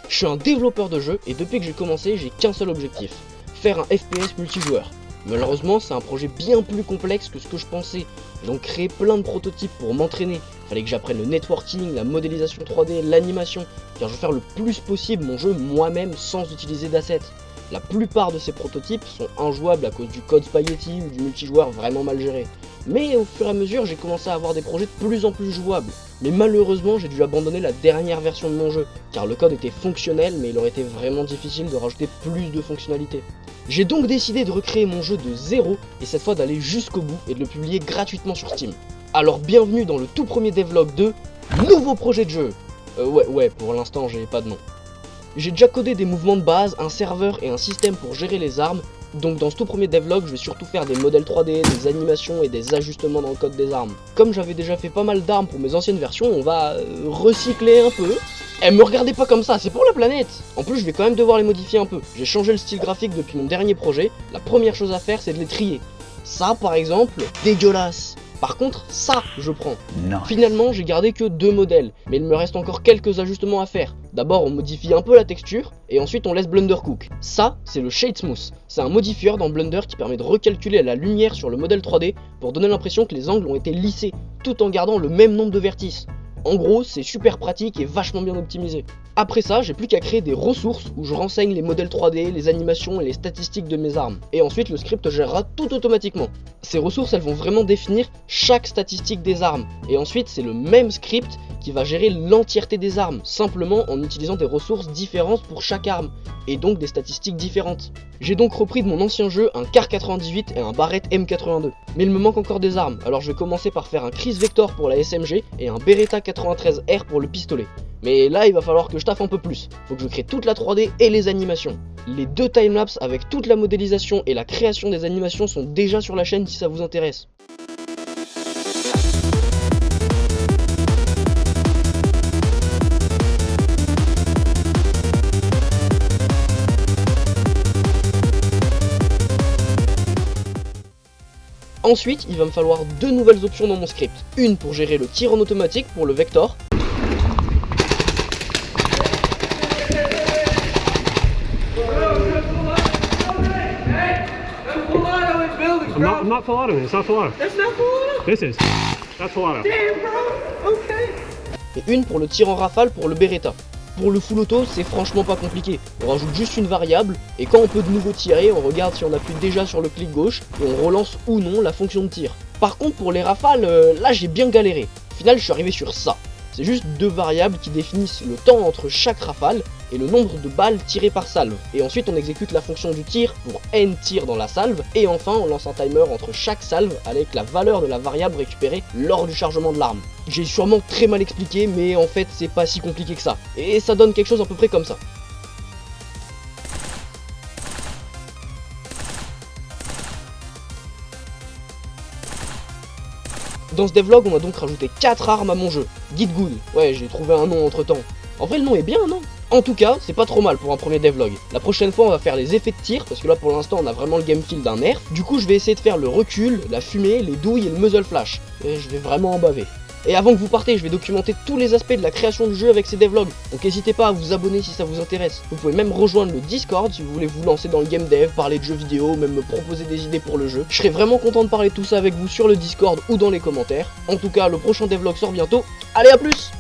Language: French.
Je suis un développeur de jeux et depuis que j'ai commencé, j'ai qu'un seul objectif, faire un FPS multijoueur. Malheureusement, c'est un projet bien plus complexe que ce que je pensais. J'ai donc créé plein de prototypes pour m'entraîner. Fallait que j'apprenne le networking, la modélisation 3D, l'animation, car je veux faire le plus possible mon jeu moi-même sans utiliser d'assets. La plupart de ces prototypes sont injouables à cause du code spaghetti ou du multijoueur vraiment mal géré. Mais au fur et à mesure, j'ai commencé à avoir des projets de plus en plus jouables. Mais malheureusement, j'ai dû abandonner la dernière version de mon jeu, car le code était fonctionnel, mais il aurait été vraiment difficile de rajouter plus de fonctionnalités. J'ai donc décidé de recréer mon jeu de zéro, et cette fois d'aller jusqu'au bout et de le publier gratuitement sur Steam. Alors bienvenue dans le tout premier devlog de nouveau projet de jeu. Ouais, pour l'instant j'ai pas de nom. J'ai déjà codé des mouvements de base, un serveur et un système pour gérer les armes, donc dans ce tout premier devlog je vais surtout faire des modèles 3D, des animations et des ajustements dans le code des armes. Comme j'avais déjà fait pas mal d'armes pour mes anciennes versions, on va recycler un peu. Eh, me regardez pas comme ça, c'est pour la planète. En plus je vais quand même devoir les modifier un peu. J'ai changé le style graphique depuis mon dernier projet, la première chose à faire c'est de les trier. Ça par exemple, dégueulasse. Par contre, ça, je prends. Non. Finalement, j'ai gardé que 2 modèles, mais il me reste encore quelques ajustements à faire. D'abord, on modifie un peu la texture, et ensuite on laisse Blender Cook. Ça, c'est le Shade Smooth. C'est un modifieur dans Blender qui permet de recalculer la lumière sur le modèle 3D pour donner l'impression que les angles ont été lissés, tout en gardant le même nombre de vertices. En gros, c'est super pratique et vachement bien optimisé. Après ça, j'ai plus qu'à créer des ressources où je renseigne les modèles 3D, les animations et les statistiques de mes armes. Et ensuite, le script gérera tout automatiquement. Ces ressources, elles vont vraiment définir chaque statistique des armes. Et ensuite, c'est le même script qui va gérer l'entièreté des armes, simplement en utilisant des ressources différentes pour chaque arme, et donc des statistiques différentes. J'ai donc repris de mon ancien jeu un Car 98 et un Barrett M82. Mais il me manque encore des armes, alors je vais commencer par faire un Chris Vector pour la SMG et un Beretta 93R pour le pistolet. Mais là il va falloir que je taffe un peu plus, faut que je crée toute la 3D et les animations. Les 2 timelapses avec toute la modélisation et la création des animations sont déjà sur la chaîne si ça vous intéresse. Ensuite, il va me falloir 2 nouvelles options dans mon script. Une pour gérer le tir en automatique pour le Vector. I'm not full auto, it's not full auto. That's not full auto? This is. That's full auto. Damn, bro. Okay. Et une pour le tir en rafale pour le Beretta. Pour le full auto, c'est franchement pas compliqué. On rajoute juste une variable, et quand on peut de nouveau tirer, on regarde si on appuie déjà sur le clic gauche, et on relance ou non la fonction de tir. Par contre, pour les rafales, là j'ai bien galéré. Au final, je suis arrivé sur ça. C'est juste 2 variables qui définissent le temps entre chaque rafale et le nombre de balles tirées par salve. Et ensuite on exécute la fonction du tir pour n tirs dans la salve. Et enfin on lance un timer entre chaque salve avec la valeur de la variable récupérée lors du chargement de l'arme. J'ai sûrement très mal expliqué, mais en fait c'est pas si compliqué que ça. Et ça donne quelque chose à peu près comme ça. Dans ce devlog, on a donc rajouté 4 armes à mon jeu. Get Good, ouais, j'ai trouvé un nom entre temps. En vrai, le nom est bien, non? En tout cas, c'est pas trop mal pour un premier devlog. La prochaine fois, on va faire les effets de tir, parce que là, pour l'instant, on a vraiment le game feel d'un nerf. Du coup, je vais essayer de faire le recul, la fumée, les douilles et le muzzle flash. Et je vais vraiment en baver. Et avant que vous partez, je vais documenter tous les aspects de la création du jeu avec ces devlogs. Donc n'hésitez pas à vous abonner si ça vous intéresse. Vous pouvez même rejoindre le Discord si vous voulez vous lancer dans le game dev, parler de jeux vidéo, même me proposer des idées pour le jeu. Je serais vraiment content de parler de tout ça avec vous sur le Discord ou dans les commentaires. En tout cas, le prochain devlog sort bientôt. Allez, à plus!